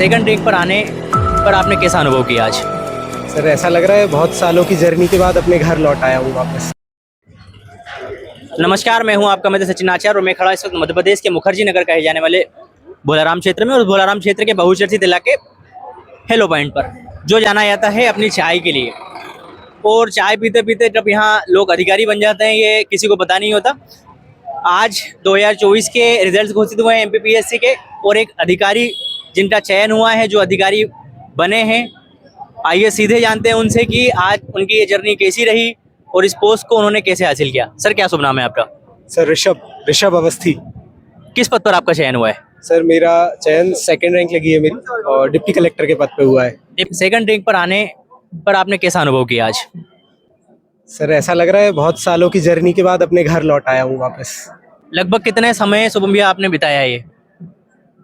Second rank पर आने पर आपने कैसा अनुभव किया आज? सर ऐसा लग रहा है बहुत सालों की जर्नी के बाद अपने घर लौट आया हूँ वापस। नमस्कार, मैं हूं आपका मित्र सचिन आचार्य और मैं खड़ा इस वक्त मध्य प्रदेश के मुखर्जी नगर कहे जाने वाले भोलाराम क्षेत्र में और भोलाराम क्षेत्र के बहुचर्चित इलाके हेलो पॉइंट पर, जो जाना जाता है अपनी चाय के लिए। और चाय पीते पीते जब यहाँ लोग अधिकारी बन जाते हैं ये किसी को पता नहीं होता। आज 2024 के रिजल्ट्स घोषित हुए हैं एमपीपीएससी के, और एक अधिकारी जिनका चयन हुआ है, जो अधिकारी बने हैं, आइए सीधे जानते हैं उनसे कि आज उनकी ये जर्नी कैसी रही और इस पोस्ट को उन्होंने कैसे हासिल किया। सर, क्या शुभ नाम है आपका? सर ऋषभ अवस्थी। किस पद पर आपका चयन हुआ है? सर मेरा चयन सेकंड रैंक लगी है मेरी और डिप्टी कलेक्टर के पद पे हुआ है। सेकंड रैंक पर आने पर आपने कैसा अनुभव किया आज? सर ऐसा लग रहा है बहुत सालों की जर्नी के बाद अपने घर लौट आया हूँ वापस। लगभग कितने समय शुभम भैया आपने बिताया है ये?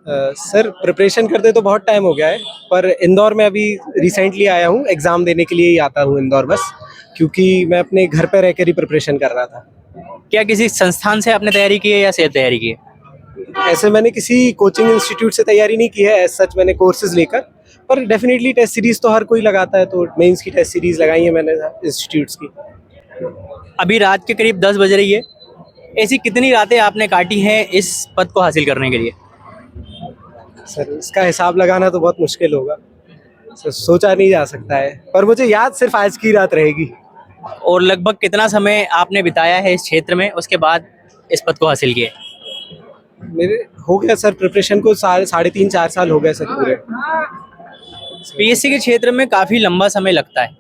सर प्रिपरेशन करते तो बहुत टाइम हो गया है, पर इंदौर में अभी रिसेंटली आया हूँ। एग्ज़ाम देने के लिए ही आता हूँ इंदौर बस, क्योंकि मैं अपने घर पे रहकर ही प्रिपरेशन कर रहा था। क्या किसी संस्थान से आपने तैयारी की है या सेल्फ तैयारी की है? ऐसे मैंने किसी कोचिंग इंस्टीट्यूट से तैयारी नहीं की है, एज सच मैंने कोर्सेज लेकर, पर डेफिनेटली टेस्ट सीरीज तो हर कोई लगाता है, तो मेंस की टेस्ट सीरीज लगाई है मैंने इंस्टीट्यूट्स की। अभी रात के करीब 10 बज रही है। ऐसी कितनी रातें आपने काटी हैं इस पद को हासिल करने के लिए? सर इसका हिसाब लगाना तो बहुत मुश्किल होगा सर, सोचा नहीं जा सकता है, पर मुझे याद सिर्फ आज की रात रहेगी। और लगभग कितना समय आपने बिताया है इस क्षेत्र में, उसके बाद इस पद को हासिल किए? मेरे हो गया सर प्रिपरेशन को 3.5-4 साल हो गए सर पूरे। पीएससी के क्षेत्र में काफ़ी लंबा समय लगता है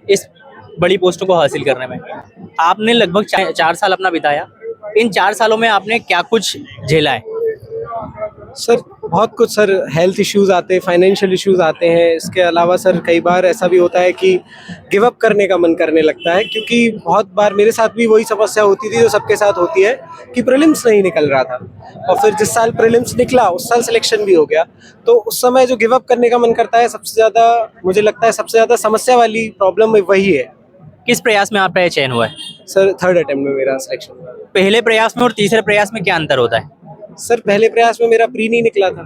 इस बड़ी पोस्टों को हासिल करने में। आपने लगभग 4 साल अपना बिताया। इन 4 सालों में आपने क्या कुछ झेला है? सर बहुत कुछ सर, हेल्थ इश्यूज आते हैं, फाइनेंशियल इश्यूज आते हैं। इसके अलावा सर कई बार ऐसा भी होता है कि गिव अप करने का मन करने लगता है, क्योंकि बहुत बार मेरे साथ भी वही समस्या होती थी जो सबके साथ होती है कि प्रीलिम्स नहीं निकल रहा था, और फिर जिस साल प्रीलिम्स निकला उस साल सिलेक्शन भी हो गया। तो उस समय जो गिव अप करने का मन करता है, सबसे ज़्यादा मुझे लगता है सबसे ज़्यादा समस्या वाली प्रॉब्लम वही है। किस प्रयास में आपका ये चयन हुआ है? सर थर्ड अटेम्प्ट में मेरा सिलेक्शन हुआ। पहले प्रयास में और तीसरे प्रयास में क्या अंतर होता है? सर पहले प्रयास में मेरा प्री नहीं निकला था,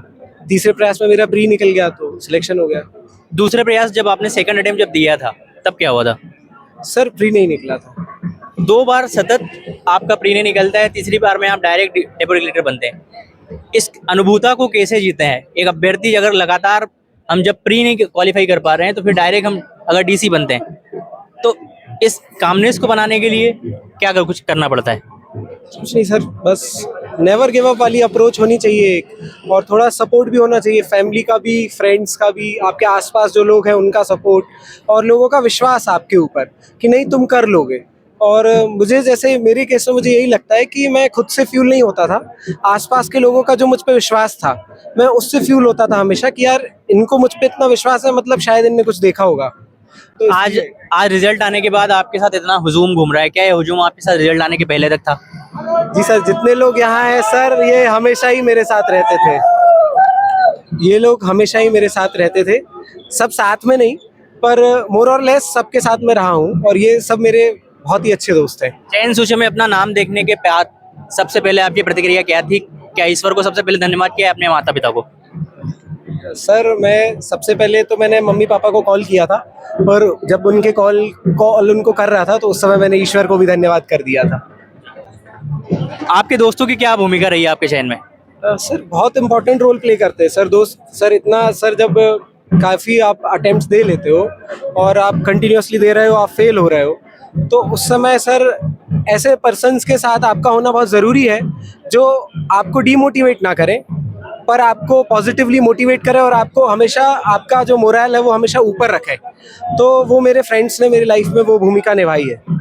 तीसरे प्रयास में मेरा प्री निकल गया तो सिलेक्शन हो गया। दूसरे प्रयास जब आपने सेकंड अटेम्प्ट जब दिया था तब क्या हुआ था? सर प्री नहीं निकला था। 2 बार सतत आपका प्री नहीं निकलता है, तीसरी बार में आप डायरेक्ट डेप्यूटी कलेक्टर बनते हैं। इस अनुभूता को कैसे जीते हैं? एक अभ्यर्थी अगर लगातार हम जब प्री नहीं क्वालिफाई कर पा रहे हैं तो फिर डायरेक्ट हम अगर डीसी बनते हैं, तो इस कामनेस को बनाने के लिए क्या कुछ करना पड़ता है? कुछ नहीं सर, बस नेवर गिव अप वाली अप्रोच होनी चाहिए एक, और थोड़ा सपोर्ट भी होना चाहिए, फैमिली का भी, फ्रेंड्स का भी, आपके आसपास जो लोग हैं उनका सपोर्ट, और लोगों का विश्वास आपके ऊपर कि नहीं तुम कर लोगे। और मुझे जैसे मेरे केस में मुझे यही लगता है कि मैं खुद से फ्यूल नहीं होता था, आसपास के लोगों का जो मुझ पे विश्वास था मैं उससे फ्यूल होता था हमेशा, कि यार इनको मुझ पे इतना विश्वास है, मतलब शायद इनने कुछ देखा होगा। तो आज रिजल्ट आने के बाद आपके साथ इतना हुजूम घूम रहा है, क्या ये हुजूम आपके साथ रिजल्ट आने के पहले तक था? जी सर, जितने लोग यहाँ हैं सर ये हमेशा ही मेरे साथ रहते थे, ये लोग हमेशा ही मेरे साथ रहते थे, सब साथ में नहीं पर मोर और लेस सबके साथ में रहा हूँ, और ये सब मेरे बहुत ही अच्छे दोस्त हैं। चयन सूची में अपना नाम देखने के बाद सबसे पहले आपकी प्रतिक्रिया क्या थी? क्या ईश्वर को सबसे पहले धन्यवाद किया, अपने माता पिता को? सर मैं सबसे पहले तो मैंने मम्मी पापा को कॉल किया था, पर जब उनके कॉल उनको कर रहा था तो उस समय मैंने ईश्वर को भी धन्यवाद कर दिया था। आपके दोस्तों की क्या भूमिका रही है आपके चयन में? सर बहुत इम्पोर्टेंट रोल प्ले करते हैं सर दोस्त। सर इतना सर, जब काफ़ी आप अटेम्प्ट्स दे लेते हो और आप कंटिन्यूसली दे रहे हो, आप फेल हो रहे हो, तो उस समय सर ऐसे पर्सन्स के साथ आपका होना बहुत ज़रूरी है जो आपको डीमोटिवेट ना करें, पर आपको पॉजिटिवली मोटिवेट करे और आपको हमेशा आपका जो मोरल है वो हमेशा ऊपर रखे। तो वो मेरे फ्रेंड्स ने मेरी लाइफ में वो भूमिका निभाई है।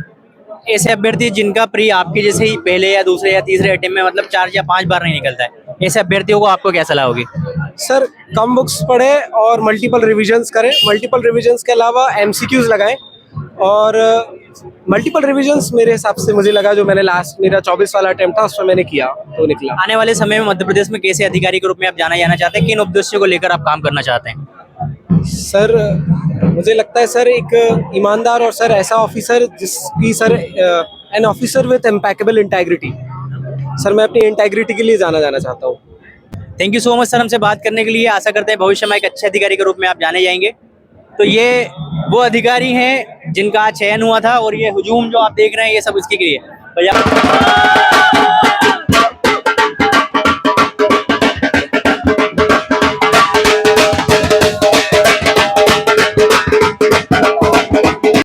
ऐसे अभ्यर्थी जिनका प्री आपके जैसे ही पहले या दूसरे या तीसरे अटेम्प्ट में मतलब 4 या 5 बार नहीं निकलता है, ऐसे अभ्यर्थियों को आपको क्या सलाह होगी? सर कम बुक्स पढ़े और मल्टीपल रिविजन्स करें। मल्टीपल रिविजन्स के अलावा एमसीक्यूज लगाएं, और मल्टीपल रिविजन्स मेरे हिसाब से मुझे लगा जो मैंने लास्ट मेरा 24 वाला अटेम्प्ट था उसमें मैंने किया तो निकला। आने वाले समय में मध्य प्रदेश में कैसे अधिकारी के रूप में आप जाना चाहते हैं? किन उद्देश्यों को लेकर आप काम करना चाहते हैं? सर मुझे लगता है सर एक ईमानदार और सर ऐसा ऑफिसर जिसकी sir an officer with impeccable integrity. Sir मैं अपनी इंटेग्रिटी के लिए जाना चाहता हूँ। Thank you so much sir हमसे बात करने के लिए। आशा करते हैं भविष्य में एक अच्छे अधिकारी के रूप में आप जाने जाएंगे। तो ये वो अधिकारी हैं जिनका चयन हुआ था और ये हुजूम जो आप देख रहे हैं ये सब इसके लिए भैया